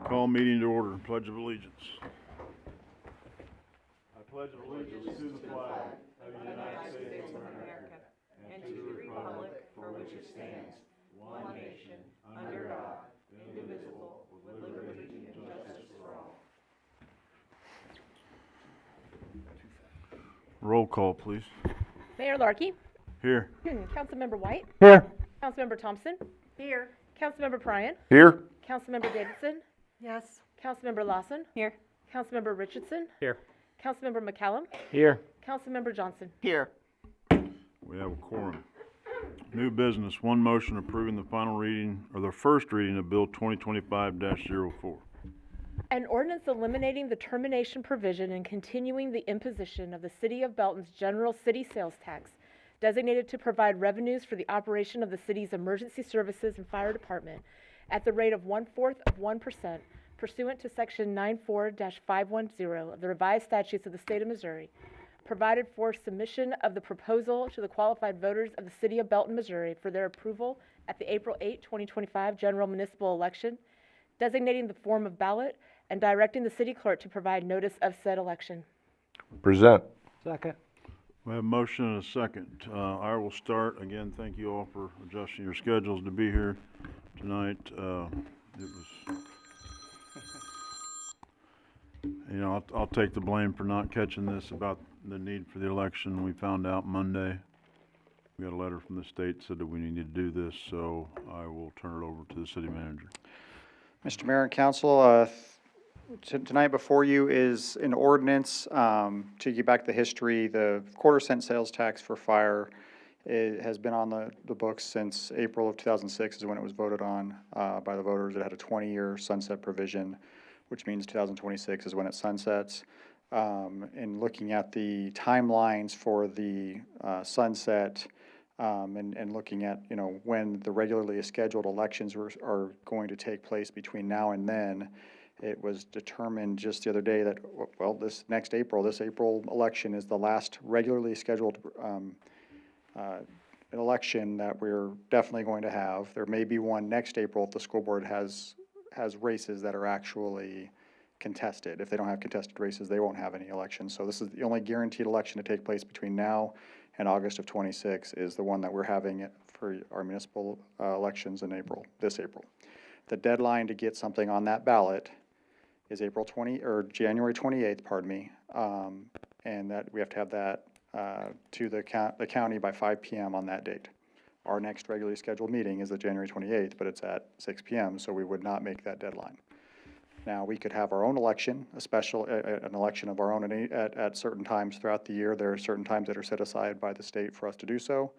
Call meeting to order. Pledge of Allegiance. I pledge allegiance to the flag of the United States of America and to the republic for which it stands, one nation, under God, indivisible, with liberty and justice for all. Roll call, please. Mayor Larkey. Here. Councilmember White. Here. Councilmember Thompson. Here. Councilmember Pryan. Here. Councilmember Davidson. Yes. Councilmember Lawson. Here. Councilmember Richardson. Here. Councilmember McCallum. Here. Councilmember Johnson. Here. We have a quorum. New business, one motion approving the final reading, or the first reading of Bill 2025-04. An ordinance eliminating the termination provision and continuing the imposition of the City of Belton's general city sales tax, designated to provide revenues for the operation of the city's emergency services and fire department at the rate of 1/4 of 1% pursuant to Section 94-510 of the revised statutes of the state of Missouri, provided for submission of the proposal to the qualified voters of the City of Belton, Missouri for their approval at the April 8, 2025 general municipal election, designating the form of ballot, and directing the city clerk to provide notice of said election. Present. Second. We have a motion and a second. I will start. Again, thank you all for adjusting your schedules to be here tonight. I'll take the blame for not catching this about the need for the election. We found out Monday. We got a letter from the state said that we needed to do this, so I will turn it over to the city manager. Mr. Mayor and Council, tonight before you is an ordinance to get back the history. The quarter-cent sales tax for fire has been on the books since April of 2006 is when it was voted on by the voters. It had a 20-year sunset provision, which means 2026 is when it sunsets. And looking at the timelines for the sunset and looking at, when the regularly scheduled elections are going to take place between now and then, it was determined just the other day that, well, this April election is the last regularly scheduled election that we're definitely going to have. There may be one next April if the school board has races that are actually contested. If they don't have contested races, they won't have any elections. So this is the only guaranteed election to take place between now and August of 26 is the one that we're having for our municipal elections in this April. The deadline to get something on that ballot is January 28th, pardon me, and that we have to have that to the county by 5 p.m. on that date. Our next regularly scheduled meeting is the January 28th, but it's at 6 p.m., so we would not make that deadline. Now, we could have our own election, an election of our own at certain times throughout the year. There are certain times that are set aside by the state for us to do so.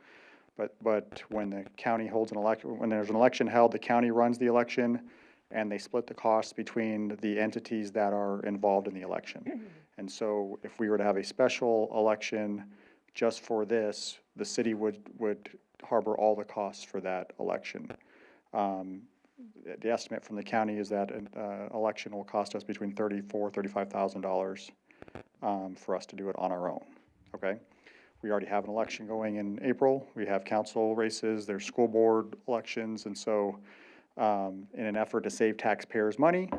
But when the county holds an election, when there's an election held, the county runs the election, and they split the costs between the entities that are involved in the election. And so if we were to have a special election just for this, the city would harbor all the costs for that election. The estimate from the county is that an election will cost us between $35,000 for us to do it on our own, okay? We already have an election going in April. We have council races, there's school board elections, and so in an effort to save taxpayers money,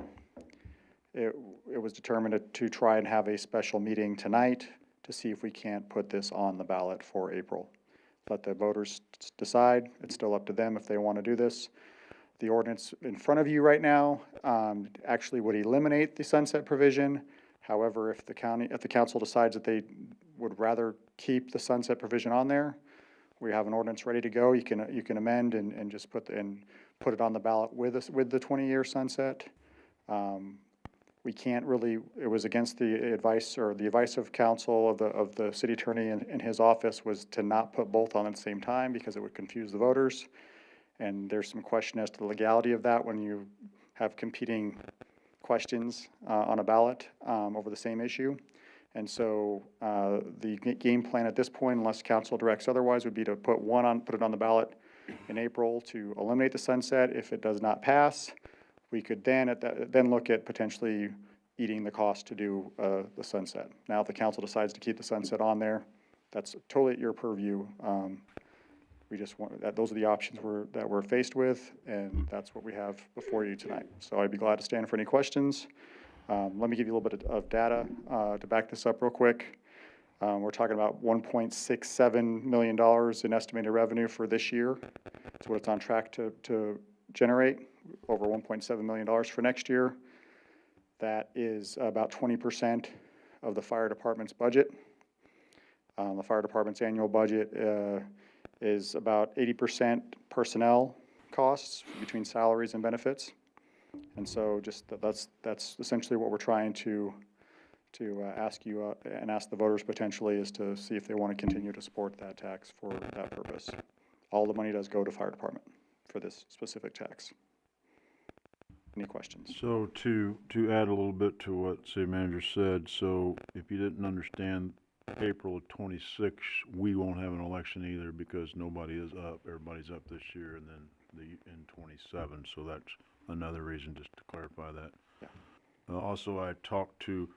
it was determined to try and have a special meeting tonight to see if we can't put this on the ballot for April. Let the voters decide. It's still up to them if they want to do this. The ordinance in front of you right now actually would eliminate the sunset provision. However, if the council decides that they would rather keep the sunset provision on there, we have an ordinance ready to go. You can amend and just put it on the ballot with the 20-year sunset. We can't really. It was against the advice of council of the city attorney in his office was to not put both on at the same time because it would confuse the voters. And there's some question as to the legality of that when you have competing questions on a ballot over the same issue. And so the game plan at this point, unless council directs otherwise, would be to put it on the ballot in April to eliminate the sunset. If it does not pass, we could then look at potentially eating the cost to do the sunset. Now, if the council decides to keep the sunset on there, that's totally at your purview. we just want, those are the options that we're faced with, and that's what we have before you tonight. So I'd be glad to stand for any questions. Let me give you a little bit of data to back this up real quick. We're talking about $1.67 million in estimated revenue for this year. That's what it's on track to generate, over $1.7 million for next year. That is about 20% of the fire department's budget. The fire department's annual budget is about 80% personnel costs between salaries and benefits. And so just that's essentially what we're trying to ask you and ask the voters potentially, is to see if they want to continue to support that tax for that purpose. All the money does go to fire department for this specific tax. Any questions? So to add a little bit to what city manager said, so if you didn't understand, April of 26, we won't have an election either because nobody is up. Everybody's up this year, and then in 27. So that's another reason, just to clarify that. Yeah. Also, I talked to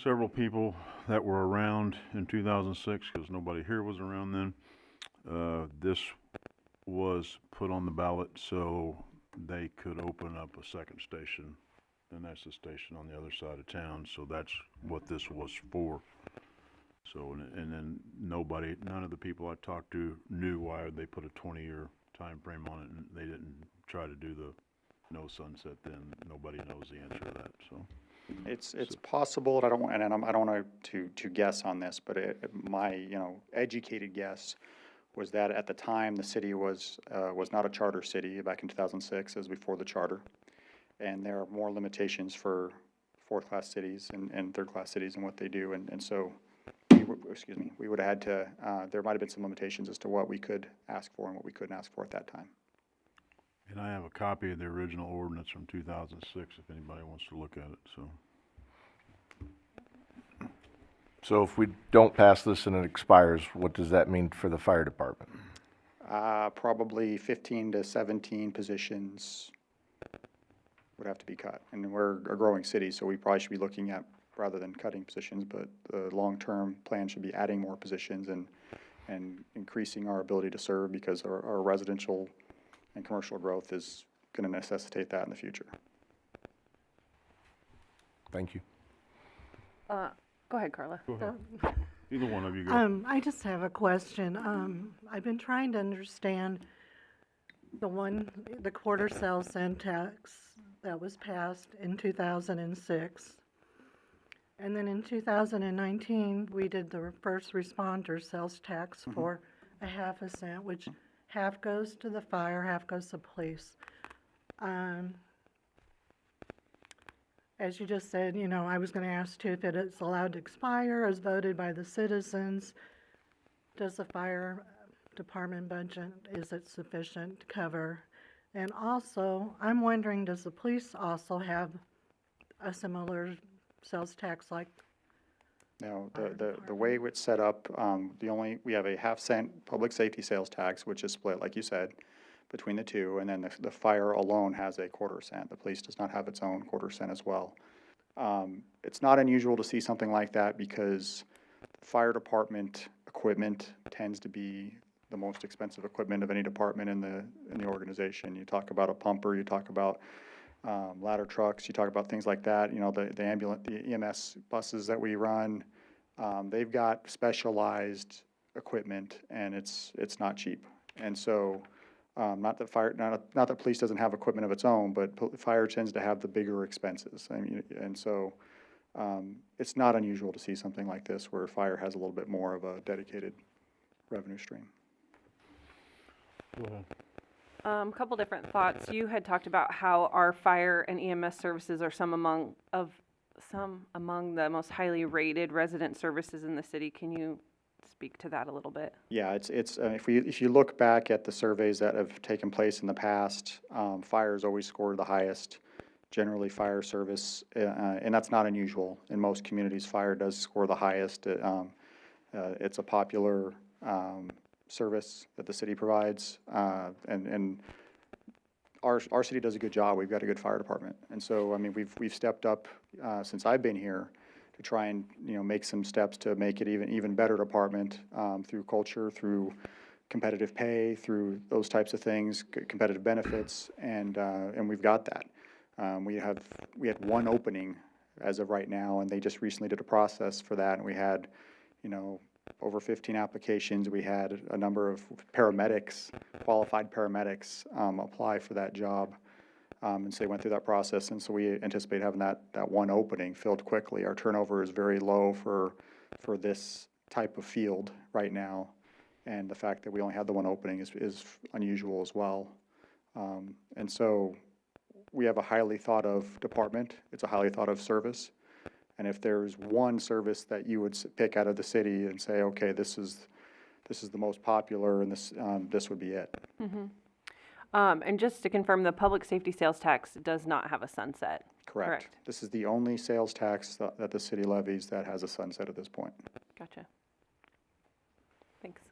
several people that were around in 2006 because nobody here was around then. This was put on the ballot so they could open up a second station, and that's the station on the other side of town. So that's what this was for. So, and then none of the people I talked to knew why they put a 20-year time frame on it, and they didn't try to do the no sunset then. Nobody knows the answer to that, so. It's possible, and I don't want to guess on this, but my educated guess was that at the time the city was not a charter city back in 2006, as before the charter, and there are more limitations for fourth-class cities and third-class cities and what they do, and so we would have had to. There might have been some limitations as to what we could ask for and what we couldn't ask for at that time. And I have a copy of the original ordinance from 2006 if anybody wants to look at it, so. So if we don't pass this and it expires, what does that mean for the fire department? Probably 15 to 17 positions would have to be cut. And we're a growing city, so we probably should be looking at, rather than cutting positions, but the long-term plan should be adding more positions and increasing our ability to serve, because our residential and commercial growth is going to necessitate that in the future. Thank you. Go ahead, Carla. Go ahead. Either one of you go. I just have a question. I've been trying to understand the quarter sales cent tax that was passed in 2006. And then in 2019, we did the first responder sales tax for a half a cent, which half goes to the fire, half goes to police. As you just said, I was going to ask too if it is allowed to expire as voted by the citizens. Does the fire department budget, is it sufficient to cover? And also, I'm wondering, does the police also have a similar sales tax like? No, the way it's set up, we have a half-cent public safety sales tax, which is split, like you said, between the two, and then the fire alone has a quarter cent. The police does not have its own quarter cent as well. It's not unusual to see something like that because the fire department equipment tends to be the most expensive equipment of any department in the organization. You talk about a pumper, you talk about ladder trucks, you talk about things like that. The EMS buses that we run, they've got specialized equipment, and it's not cheap. And so, not that police doesn't have equipment of its own, but fire tends to have the bigger expenses. And so, it's not unusual to see something like this where fire has a little bit more of a dedicated revenue stream. Go ahead. A couple different thoughts. You had talked about how our fire and EMS services are some among the most highly rated resident services in the city. Can you speak to that a little bit? Yeah, if you look back at the surveys that have taken place in the past, fire has always scored the highest. Generally, fire service, and that's not unusual in most communities. Fire does score the highest. It's a popular service that the city provides, and our city does a good job. We've got a good fire department, and so we've stepped up since I've been here to try and make some steps to make it even better department through culture, through competitive pay, through those types of things, competitive benefits, and we've got that. We had one opening as of right now, and they just recently did a process for that, and we had, over 15 applications. We had a number of paramedics, qualified paramedics, apply for that job. And so they went through that process, and so we anticipate having that one opening filled quickly. Our turnover is very low for this type of field right now, and the fact that we only had the one opening is unusual as well. And so we have a highly thought of department. It's a highly thought of service. And if there's one service that you would pick out of the city and say, okay, this is the most popular, and this would be it. And just to confirm, the public safety sales tax does not have a sunset. Correct. This is the only sales tax that the city levies that has a sunset at this point. Gotcha. Thanks.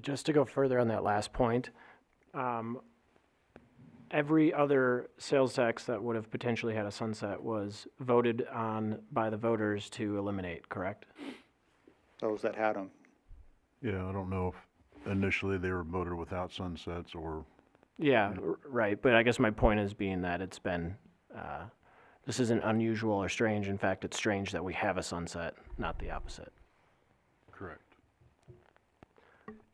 Just to go further on that last point, every other sales tax that would have potentially had a sunset was voted on by the voters to eliminate, correct? Those that had them. Yeah, I don't know if initially they were voted without sunsets or, Yeah, right. But I guess my point is being that it's been, this isn't unusual or strange. In fact, it's strange that we have a sunset, not the opposite. correct.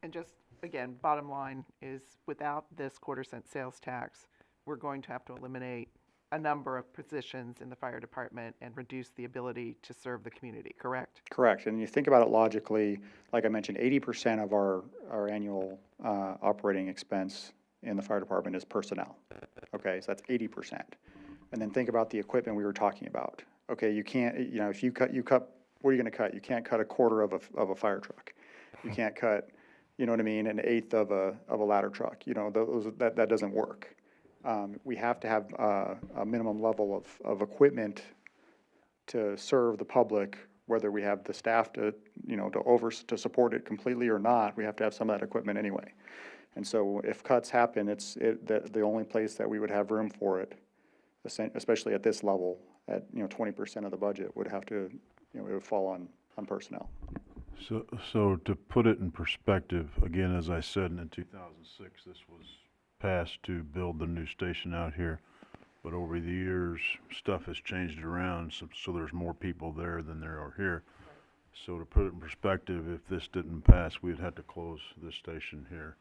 And just, again, bottom line is, without this quarter-cent sales tax, we're going to have to eliminate a number of positions in the fire department and reduce the ability to serve the community, correct? Correct. And you think about it logically, like I mentioned, 80% of our annual operating expense in the fire department is personnel. Okay, so that's 80%. And then think about the equipment we were talking about. Okay, you can't, if you cut, what are you going to cut? You can't cut a quarter of a fire truck. You can't cut, an eighth of a ladder truck. That doesn't work. We have to have a minimum level of equipment to serve the public, whether we have the staff to support it completely or not. We have to have some of that equipment anyway. And so if cuts happen, the only place that we would have room for it, especially at this level, at 20% of the budget would have to, it would fall on personnel. So to put it in perspective, again, as I said, in 2006, this was passed to build the new station out here. But over the years, stuff has changed around, so there's more people there than there are here. So to put it in perspective, if this didn't pass, we'd have to close this station here.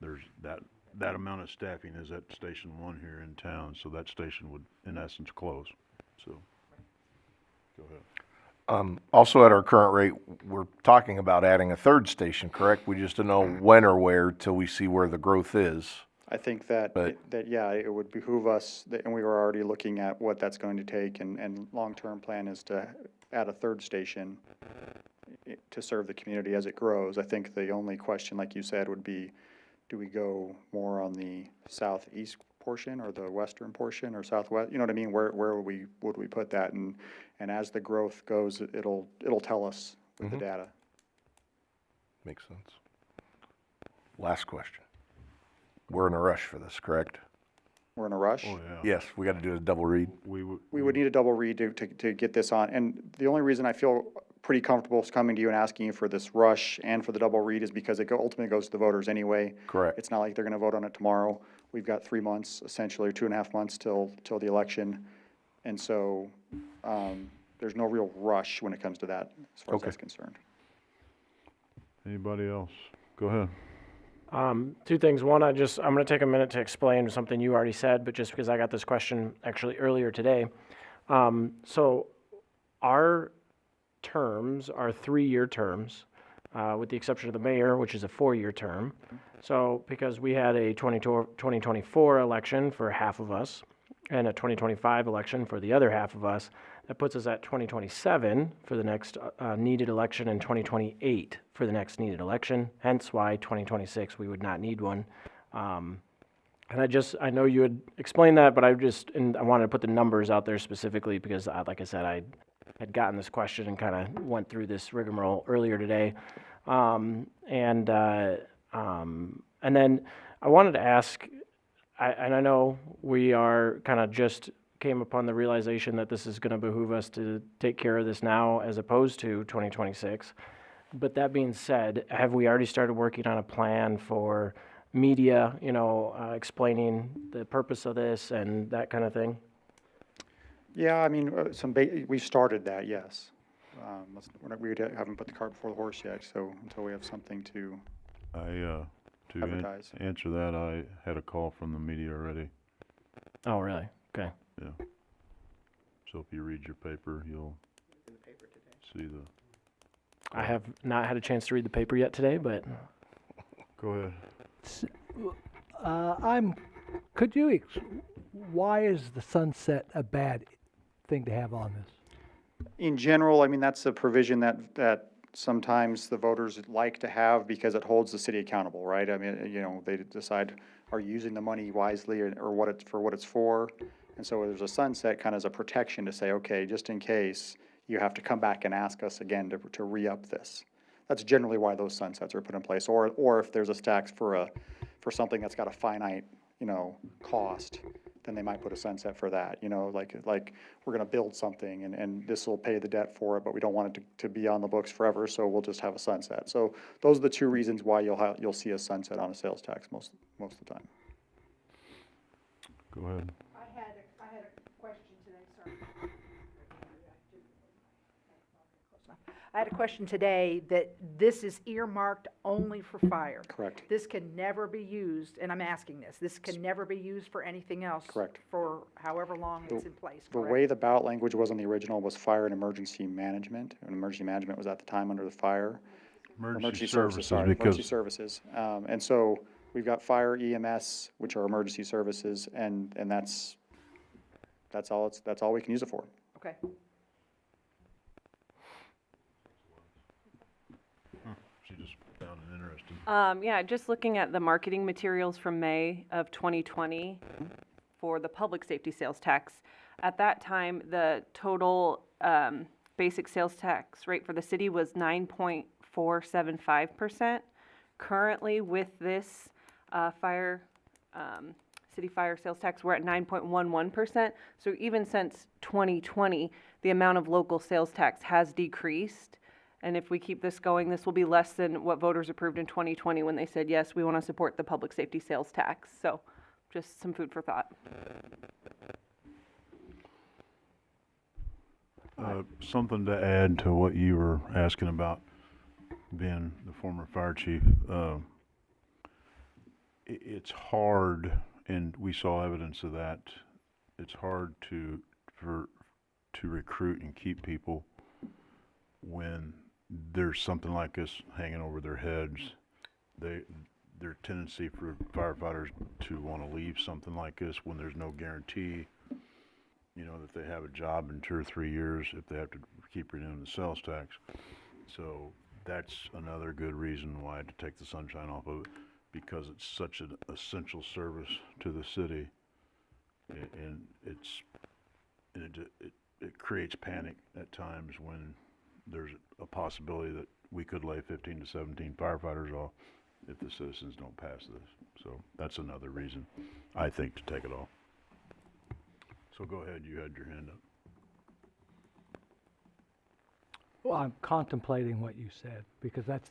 There's that amount of staffing is at Station 1 here in town, so that station would, in essence, close. So, go ahead. Also at our current rate, we're talking about adding a third station, correct? We just don't know when or where till we see where the growth is. I think that it would behoove us, and we were already looking at what that's going to take, and long-term plan is to add a third station to serve the community as it grows. I think the only question, like you said, would be, do we go more on the southeast portion or the western portion or southwest? You know what I mean? Where would we put that? And as the growth goes, it'll tell us with the data. Makes sense. Last question. We're in a rush for this, correct? We're in a rush. Oh, yeah. Yes, we got to do a double read. We would need a double read to get this on. And the only reason I feel pretty comfortable coming to you and asking you for this rush and for the double read is because it ultimately goes to the voters anyway. Correct. It's not like they're going to vote on it tomorrow. We've got 3 months, essentially, or 2.5 months till the election. And so there's no real rush when it comes to that, as far as that's concerned. Anybody else? Go ahead. Two things. One, I'm going to take a minute to explain something you already said, but just because I got this question actually earlier today. So our terms are 3-year terms, with the exception of the mayor, which is a 4-year term. So because we had a 2024 election for half of us and a 2025 election for the other half of us, that puts us at 2027 for the next needed election and 2028 for the next needed election, hence why 2026 we would not need one. And I know you had explained that, but I wanted to put the numbers out there specifically because, like I said, I had gotten this question and kind of went through this rigmarole earlier today. And then I wanted to ask, and I know we are kind of just came upon the realization that this is going to behoove us to take care of this now as opposed to 2026. But that being said, have we already started working on a plan for media, explaining the purpose of this and that kind of thing? Yeah, I mean, we started that, yes. We haven't put the cart before the horse yet, so until we have something to To advertise. answer that, I had a call from the media already, Oh, really? Okay. yeah. So if you read your paper, you'll see the, I have not had a chance to read the paper yet today, but go ahead. Could you, why is the sunset a bad thing to have on this? In general, I mean, that's a provision that sometimes the voters like to have because it holds the city accountable, right? I mean, they decide, are you using the money wisely or what it's for? And so there's a sunset kind of as a protection to say, okay, just in case, you have to come back and ask us again to re-up this. That's generally why those sunsets are put in place. Or if there's a tax for something that's got a finite, cost, then they might put a sunset for that, like we're gonna build something and this will pay the debt for it, but we don't want it to be on the books forever, so we'll just have a sunset. So those are the two reasons why you'll see a sunset on a sales tax most of the time. Go ahead. I had a question today, sorry. I had a question today that this is earmarked only for fire. Correct. This can never be used, and I'm asking this can never be used for anything else. Correct. For however long it's in place, The correct? way the ballot language was on the original was fire and emergency management, and emergency management was at the time under the fire. Emergency Sorry, services, emergency because services. And so we've got fire, EMS, which are emergency services, and that's all we can use it for. Okay. she just found it interesting. Yeah, just looking at the marketing materials from May of 2020 for the public safety sales tax. At that time, the total basic sales tax rate for the city was 9.475%. Currently, with this city fire sales tax, we're at 9.11%. So even since 2020, the amount of local sales tax has decreased. And if we keep this going, this will be less than what voters approved in 2020 when they said, yes, we want to support the public safety sales tax. So just some food for thought. Something to add to what you were asking about, being the former fire chief. It's hard, and we saw evidence of that. It's hard to recruit and keep people when there's something like this hanging over their heads. Their tendency for firefighters to want to leave something like this when there's no guarantee, that they have a job in 2 or 3 years if they have to keep renewing the sales tax. So that's another good reason why to take the sunshine off of it, because it's such an essential service to the city, and it creates panic at times when there's a possibility that we could lay 15 to 17 firefighters off if the citizens don't pass this. So that's another reason, I think, to take it off. So go ahead, you had your hand up. Well, I'm contemplating what you said, because that's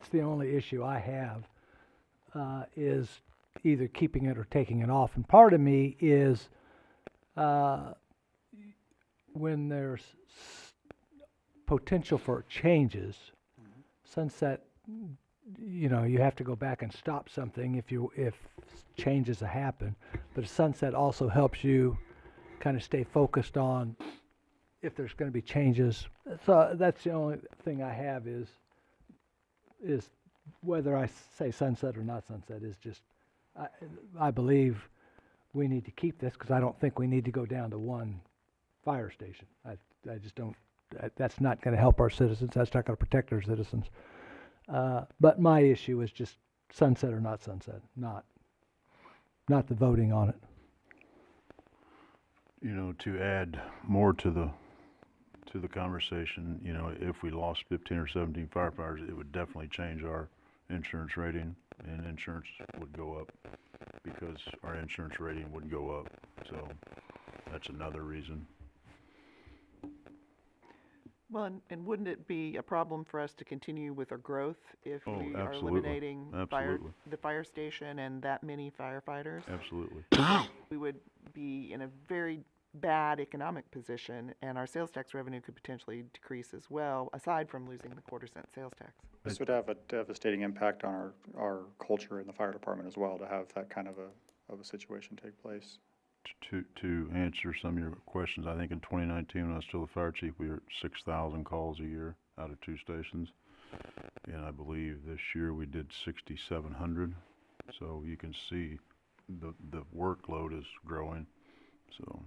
the only issue I have, is either keeping it or taking it off. And part of me is, when there's potential for changes, sunset, you have to go back and stop something if changes happen. But a sunset also helps you kind of stay focused on if there's going to be changes. So that's the only thing I have is whether I say sunset or not sunset is just, I believe we need to keep this, because I don't think we need to go down to one fire station. I just don't, that's not going to help our citizens. That's not going to protect our citizens. But my issue is just sunset or not sunset, not the voting on it. To add more to the conversation, if we lost 15 or 17 firefighters, it would definitely change our insurance rating, and insurance would go up because our insurance rating would go up. So that's another reason. Well, and wouldn't it be a problem for us to continue with our growth if Oh, we are absolutely. eliminating Absolutely. the fire station and that many firefighters? Absolutely. We would be in a very bad economic position, and our sales tax revenue could potentially decrease as well, aside from losing the quarter-cent sales tax. This would have a devastating impact on our culture in the fire department as well, to have that kind of a situation take place. To answer some of your questions, I think in 2019, when I was still the fire chief, we were at 6,000 calls a year out of 2 stations. And I believe this year we did 6,700. So you can see the workload is growing, so.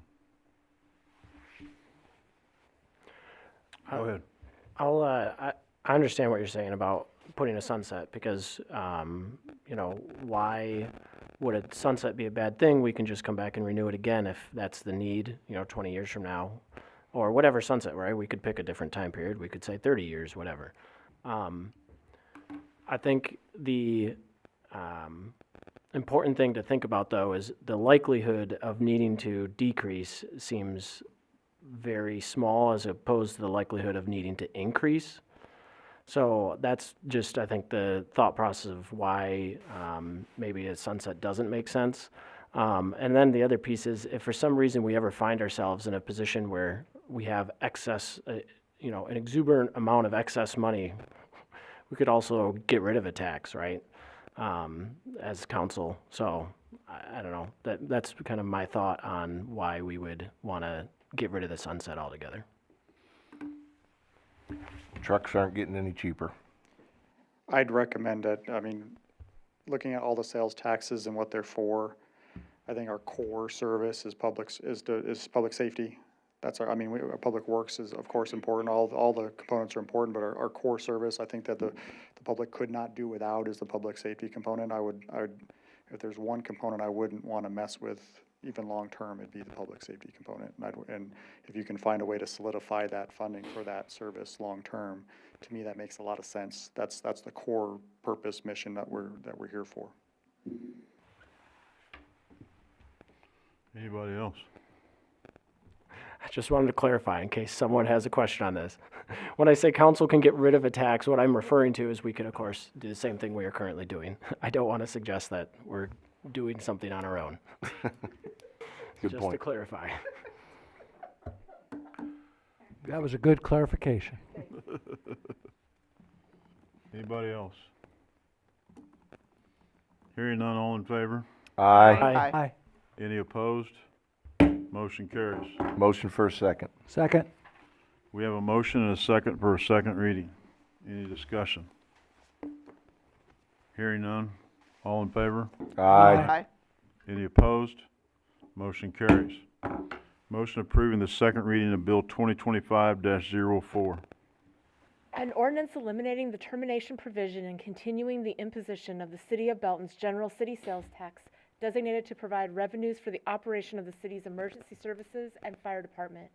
Go ahead. I understand what you're saying about putting a sunset because, why would a sunset be a bad thing? We can just come back and renew it again if that's the need, 20 years from now, or whatever sunset, right? We could pick a different time period. We could say 30 years, whatever. I think the important thing to think about, though, is the likelihood of needing to decrease seems very small as opposed to the likelihood of needing to increase. So that's just, I think, the thought process of why maybe a sunset doesn't make sense. And then the other piece is, if for some reason we ever find ourselves in a position where we have excess, an exuberant amount of excess money, we could also get rid of a tax, right, as council. So I don't know. That's kind of my thought on why we would want to get rid of the sunset altogether. Trucks aren't getting any cheaper. I'd recommend it. I mean, looking at all the sales taxes and what they're for, I think our core service is public safety. That's our public works is of course important. All the components are important, but our core service, I think that the public could not do without is the public safety component. I would, if there's one component I wouldn't want to mess with even long-term, it'd be the public safety component. And if you can find a way to solidify that funding for that service long-term, to me, that makes a lot of sense. That's the core purpose mission that we're here for. Anybody else? I just wanted to clarify in case someone has a question on this. When I say council can get rid of a tax, what I'm referring to is we could, of course, do the same thing we are currently doing. I don't want to suggest that we're doing something on our own. Good Just point. to clarify. That was a good clarification. Anybody else? Hearing none, all in favor? Aye. Aye. Aye. Any opposed? Motion carries. Motion for a second. Second. We have a motion and a second for a second reading. Any discussion? Hearing none, all in favor? Aye. Any opposed? Motion carries. Motion approving the second reading of Bill 2025-04. An ordinance eliminating the termination provision and continuing the imposition of the City of Belton's general city sales tax designated to provide revenues for the operation of the city's emergency services and fire department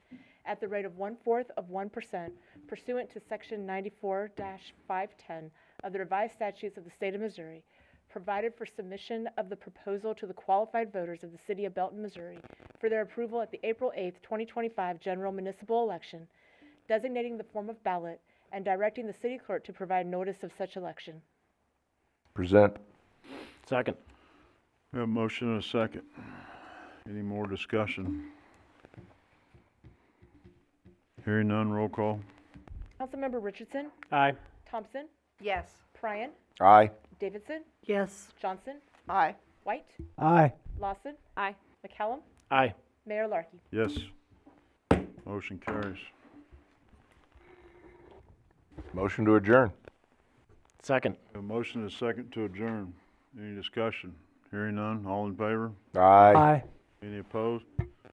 at the rate of 1/4 of 1% pursuant to Section 94-510 of the revised statutes of the state of Missouri, provided for submission of the proposal to the qualified voters of the City of Belton, Missouri for their approval at the April 8th, 2025 general municipal election, designating the form of ballot, and directing the city clerk to provide notice of such election. Present. Second. We have a motion and a second. Any more discussion? Hearing none, roll call. Councilmember Richardson, Aye. Thompson, Yes. Pryan, Aye. Davidson, Yes. Johnson, Aye. White, Aye. Lawson. Aye. McCallum, Aye. Mayor Larkey. Yes. Motion carries. Motion to adjourn. Second. A motion and a second to adjourn. Any discussion? Hearing none, all in favor? Aye. Aye. Any opposed?